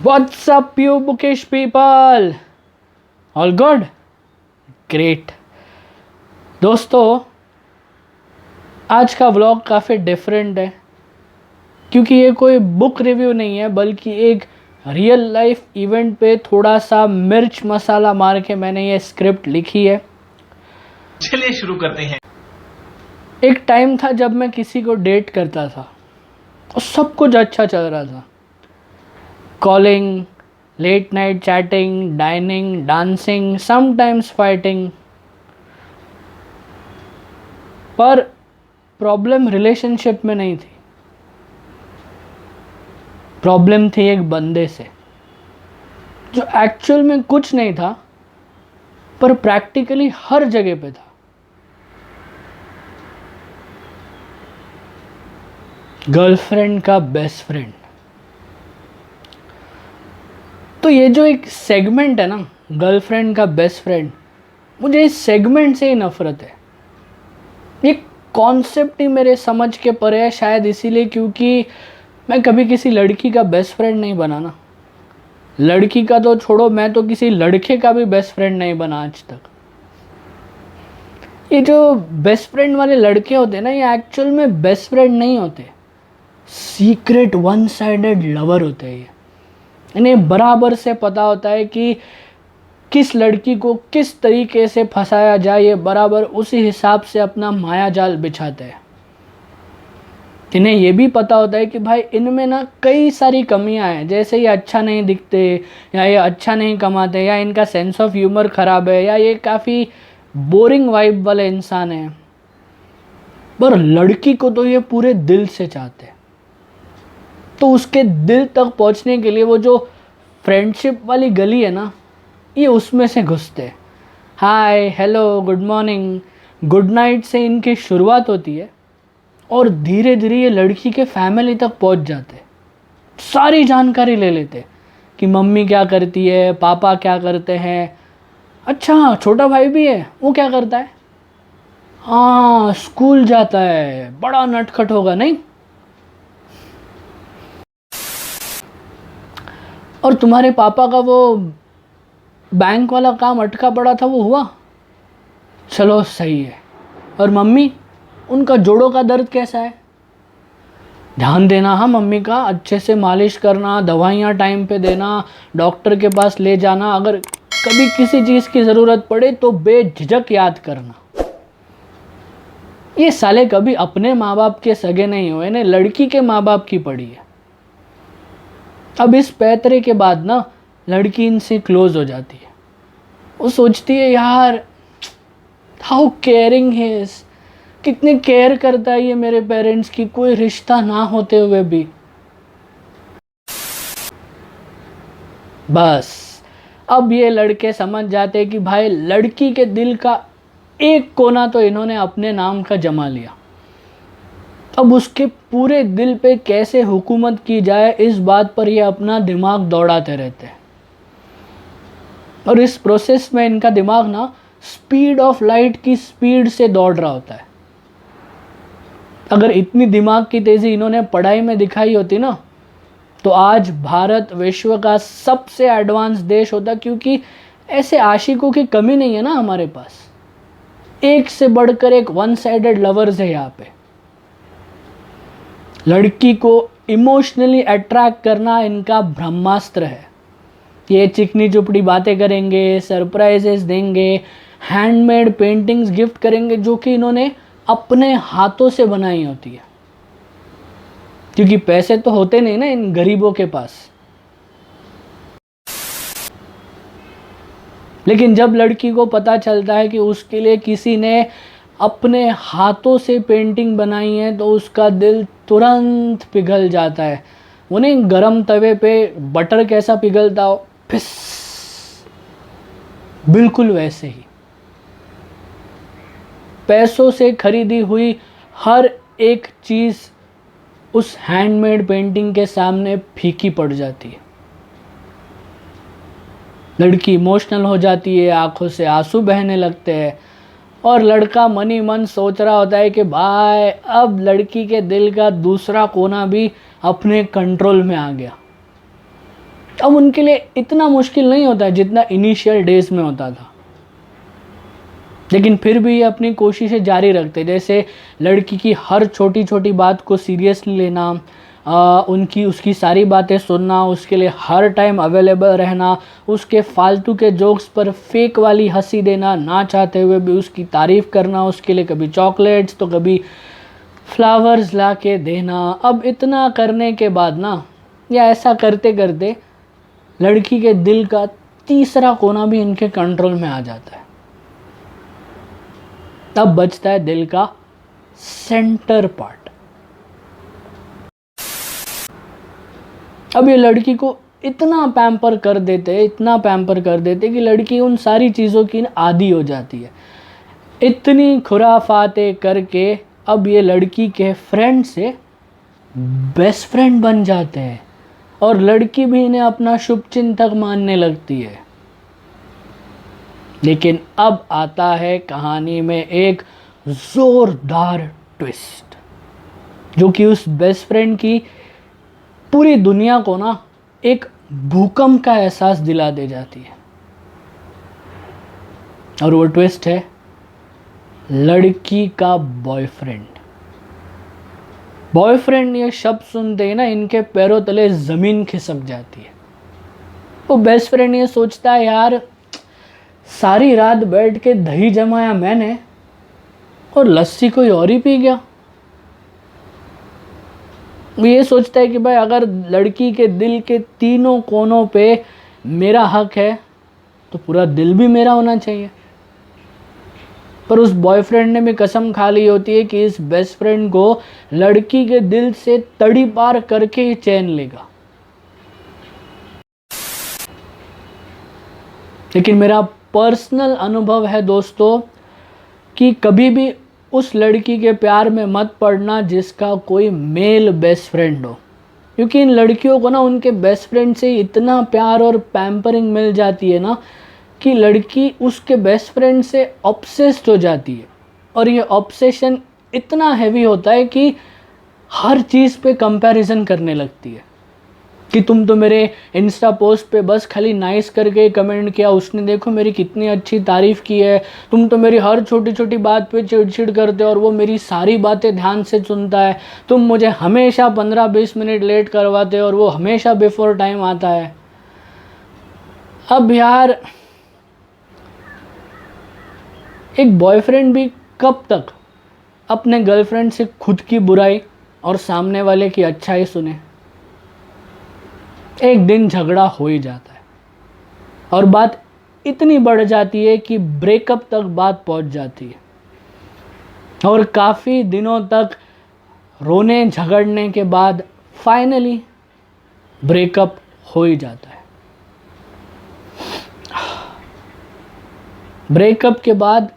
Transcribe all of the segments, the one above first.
What's up, you bookish people? All good? Great. दोस्तों, आज का व्लॉग काफ़ी डिफरेंट है क्योंकि ये कोई बुक रिव्यू नहीं है बल्कि एक रियल लाइफ इवेंट पे थोड़ा सा मिर्च मसाला मार के मैंने ये स्क्रिप्ट लिखी है। चलिए शुरू करते हैं। एक टाइम था जब मैं किसी को डेट करता था और सब कुछ अच्छा चल रहा था। Calling, late night chatting, dining, dancing, sometimes fighting. पर प्रॉब्लम रिलेशनशिप में नहीं थी, प्रॉब्लम थी एक बंदे से जो एक्चुअल में कुछ नहीं था पर प्रैक्टिकली हर जगह पे था। गर्लफ्रेंड का बेस्ट फ्रेंड। तो ये जो एक सेगमेंट है ना, गर्लफ्रेंड का बेस्ट फ्रेंड, मुझे इस सेगमेंट से ही नफरत है। ये कॉन्सेप्ट ही मेरे समझ के परे है, शायद इसीलिए क्योंकि मैं कभी किसी लड़की का बेस्ट फ्रेंड नहीं बना ना। लड़की का तो छोड़ो, मैं तो किसी लड़के का भी बेस्ट फ्रेंड नहीं बना आज तक। ये जो बेस्ट फ्रेंड वाले लड़के होते हैं ना, ये एक्चुअल में बेस्ट फ्रेंड नहीं होते, सीक्रेट वन साइडेड लवर होते हैं। ये इन्हें बराबर से पता होता है कि किस लड़की को किस तरीके से फंसाया जाए, ये बराबर उसी हिसाब से अपना माया जाल बिछाते हैं। इन्हें ये भी पता होता है कि भाई इनमें ना कई सारी कमियां हैं, जैसे ये अच्छा नहीं दिखते, या ये अच्छा नहीं कमाते, या इनका सेंस ऑफ ह्यूमर ख़राब है, या ये काफ़ी बोरिंग वाइब वाले इंसान हैं। पर लड़की को तो ये पूरे दिल से चाहते हैं। तो उसके दिल तक पहुंचने के लिए वो जो फ्रेंडशिप वाली गली है ना, ये उसमें से घुसते हैं। Hi, hello, good morning, good night से इनकी शुरुआत होती है और धीरे धीरे ये लड़की के फैमिली तक पहुंच जाते। सारी जानकारी ले लेते कि मम्मी क्या करती है, पापा क्या करते हैं, अच्छा छोटा भाई भी है, वो क्या करता है, हाँ स्कूल जाता है, बड़ा नटखट होगा नहीं। और तुम्हारे पापा का वो बैंक वाला काम अटका पड़ा था, वो हुआ, चलो सही है। और मम्मी, उनका जोड़ों का दर्द कैसा है, ध्यान देना हाँ मम्मी का, अच्छे से मालिश करना, दवाइयाँ टाइम पे देना, डॉक्टर के पास ले जाना, अगर कभी किसी चीज़ की ज़रूरत पड़े तो बेझिझक याद करना। ये साले कभी अपने माँ बाप के सगे नहीं हुए, इन्हें लड़की के माँ बाप की पड़ी है। अब इस पैतरे के बाद ना लड़की इनसे क्लोज हो जाती है। वो सोचती है यार हाउ केयरिंग है, कितनी केयर करता है ये मेरे पेरेंट्स की, कोई रिश्ता ना होते हुए भी। बस अब ये लड़के समझ जाते हैं कि भाई लड़की के दिल का एक कोना तो इन्होंने अपने नाम का जमा लिया। अब उसके पूरे दिल पे कैसे हुकूमत की जाए, इस बात पर ये अपना दिमाग दौड़ाते रहते हैं। और इस प्रोसेस में इनका दिमाग ना स्पीड ऑफ लाइट की स्पीड से दौड़ रहा होता है। अगर इतनी दिमाग की तेज़ी इन्होंने पढ़ाई में दिखाई होती ना, तो आज भारत विश्व का सबसे एडवांस देश होता, क्योंकि ऐसे आशिकों की कमी नहीं है ना हमारे पास। एक से बढ़कर एक वन साइडेड लवर्स है यहाँ पे। लड़की को इमोशनली अट्रैक्ट करना इनका ब्रह्मास्त्र है। ये चिकनी चुपड़ी बातें करेंगे, सरप्राइजेस देंगे, हैंडमेड पेंटिंग्स गिफ्ट करेंगे जो कि इन्होंने अपने हाथों से बनाई होती है, क्योंकि पैसे तो होते नहीं ना इन गरीबों के पास। लेकिन जब लड़की को पता चलता है कि उसके लिए किसी ने अपने हाथों से पेंटिंग बनाई है, तो उसका दिल तुरंत पिघल जाता है। वो नहीं गरम तवे पे बटर कैसा पिघलता हो, फिस, बिल्कुल वैसे ही पैसों से खरीदी हुई हर एक चीज़ उस हैंडमेड पेंटिंग के सामने फीकी पड़ जाती है। लड़की इमोशनल हो जाती है, आंखों से आंसू बहने लगते हैं, और लड़का मन ही मन सोच रहा होता है कि भाई अब लड़की के दिल का दूसरा कोना भी अपने कंट्रोल में आ गया। अब उनके लिए इतना मुश्किल नहीं होता है जितना इनिशियल डेज में होता था, लेकिन फिर भी ये अपनी कोशिशें जारी रखते। जैसे लड़की की हर छोटी छोटी बात को सीरियसली लेना, उसकी सारी बातें सुनना, उसके लिए हर टाइम अवेलेबल रहना, उसके फालतू के जोक्स पर फेक वाली हंसी देना, ना चाहते हुए भी उसकी तारीफ़ करना, उसके लिए कभी चॉकलेट्स तो कभी फ्लावर्स ला के देना। अब इतना करने के बाद ना, या ऐसा करते करते लड़की के दिल का तीसरा कोना भी इनके कंट्रोल में आ जाता है। तब बचता है दिल का सेंटर पार्ट। अब ये लड़की को इतना पैम्पर कर देते कि लड़की उन सारी चीज़ों की आदी हो जाती है। इतनी खुराफातें करके अब ये लड़की के फ्रेंड से बेस्ट फ्रेंड बन जाते हैं और लड़की भी इन्हें अपना शुभचिंतक मानने लगती है। लेकिन अब आता है कहानी में एक ज़ोरदार ट्विस्ट, जो कि उस बेस्ट फ्रेंड की पूरी दुनिया को ना एक भूकंप का एहसास दिला दे जाती है। और वो ट्विस्ट है लड़की का बॉयफ्रेंड। बॉयफ्रेंड ये शब्द सुनते ही ना इनके पैरों तले ज़मीन खिसक जाती है। वो बेस्ट फ्रेंड ये सोचता है, यार सारी रात बैठ के दही जमाया मैंने और लस्सी कोई और ही पी गया। वो ये सोचता है कि भाई अगर लड़की के दिल के तीनों कोनों पे मेरा हक है तो पूरा दिल भी मेरा होना चाहिए। पर उस बॉयफ्रेंड ने भी कसम खा ली होती है कि इस बेस्ट फ्रेंड को लड़की के दिल से तड़ी पार करके ही चैन लेगा। लेकिन मेरा पर्सनल अनुभव है दोस्तों कि कभी भी उस लड़की के प्यार में मत पड़ना जिसका कोई मेल बेस्ट फ्रेंड हो, क्योंकि इन लड़कियों को ना उनके बेस्ट फ्रेंड से इतना प्यार और पैम्परिंग मिल जाती है ना कि लड़की उसके बेस्ट फ्रेंड से ऑब्सेस्ड हो जाती है। और ये ऑब्सेशन इतना हैवी होता है कि हर चीज़ पे कंपैरिजन करने लगती है कि तुम तो मेरे इंस्टा पोस्ट पे बस खाली नाइस करके कमेंट किया, उसने देखो मेरी कितनी अच्छी तारीफ़ की है, तुम तो मेरी हर छोटी छोटी बात पे चिड़चिड़ करते हो और वो मेरी सारी बातें ध्यान से सुनता है, तुम मुझे हमेशा 15-20 मिनट लेट करवाते हो और वो हमेशा बिफोर टाइम आता है। अब यार एक बॉयफ्रेंड भी कब तक अपने गर्लफ्रेंड से खुद की बुराई और सामने वाले की अच्छाई सुने। एक दिन झगड़ा हो ही जाता है और बात इतनी बढ़ जाती है कि ब्रेकअप तक बात पहुंच जाती है और काफ़ी दिनों तक रोने झगड़ने के बाद फाइनली ब्रेकअप हो ही जाता है। ब्रेकअप के बाद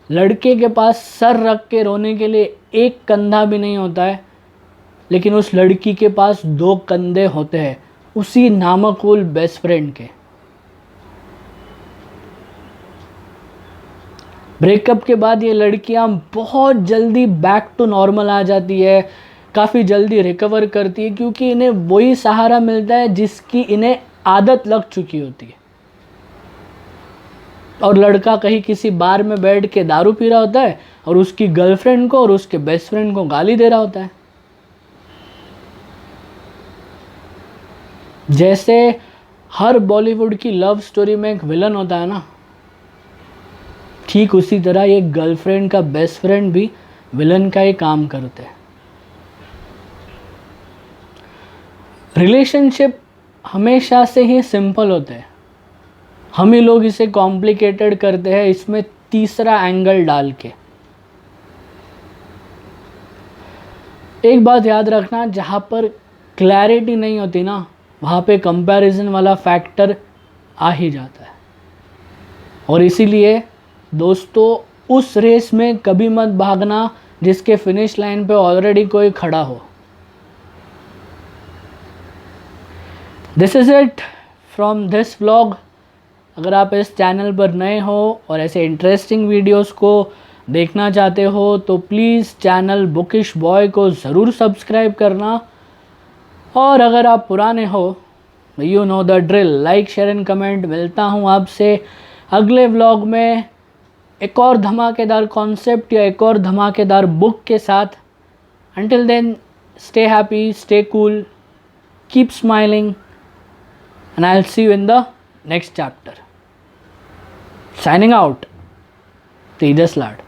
लड़के के पास सर रख के रोने के लिए एक कंधा भी नहीं होता है, लेकिन उस लड़की के पास 2 कंधे होते हैं उसी नामकुल बेस्ट फ्रेंड के। ब्रेकअप के बाद ये लड़कियां बहुत जल्दी बैक टू नॉर्मल आ जाती है, काफ़ी जल्दी रिकवर करती है, क्योंकि इन्हें वही सहारा मिलता है जिसकी इन्हें आदत लग चुकी होती है। और लड़का कहीं किसी बार में बैठ के दारू पी रहा होता है और उसकी गर्लफ्रेंड को और उसके बेस्ट फ्रेंड को गाली दे रहा होता है। जैसे हर बॉलीवुड की लव स्टोरी में एक विलन होता है ना, ठीक उसी तरह ये गर्लफ्रेंड का बेस्ट फ्रेंड भी विलन का ही काम करते हैं। रिलेशनशिप हमेशा से ही सिंपल होते हैं, हम ही लोग इसे कॉम्प्लिकेटेड करते हैं इसमें तीसरा एंगल डाल के। एक बात याद रखना, जहाँ पर क्लैरिटी नहीं होती ना वहाँ पे कंपैरिजन वाला फैक्टर आ ही जाता है। और इसीलिए दोस्तों उस रेस में कभी मत भागना जिसके फिनिश लाइन पे ऑलरेडी कोई खड़ा हो। This is it from this vlog. अगर आप इस चैनल पर नए हो और ऐसे इंटरेस्टिंग वीडियोस को देखना चाहते हो तो प्लीज़ चैनल बुकिश बॉय को ज़रूर सब्सक्राइब करना। और अगर आप पुराने हो you know the drill, like share and comment. मिलता हूँ आपसे अगले व्लॉग में एक और धमाकेदार कॉन्सेप्ट या एक और धमाकेदार बुक के साथ। Until then stay happy, stay cool, keep smiling, and I'll see you in the next chapter. Signing out, Tejas Lad.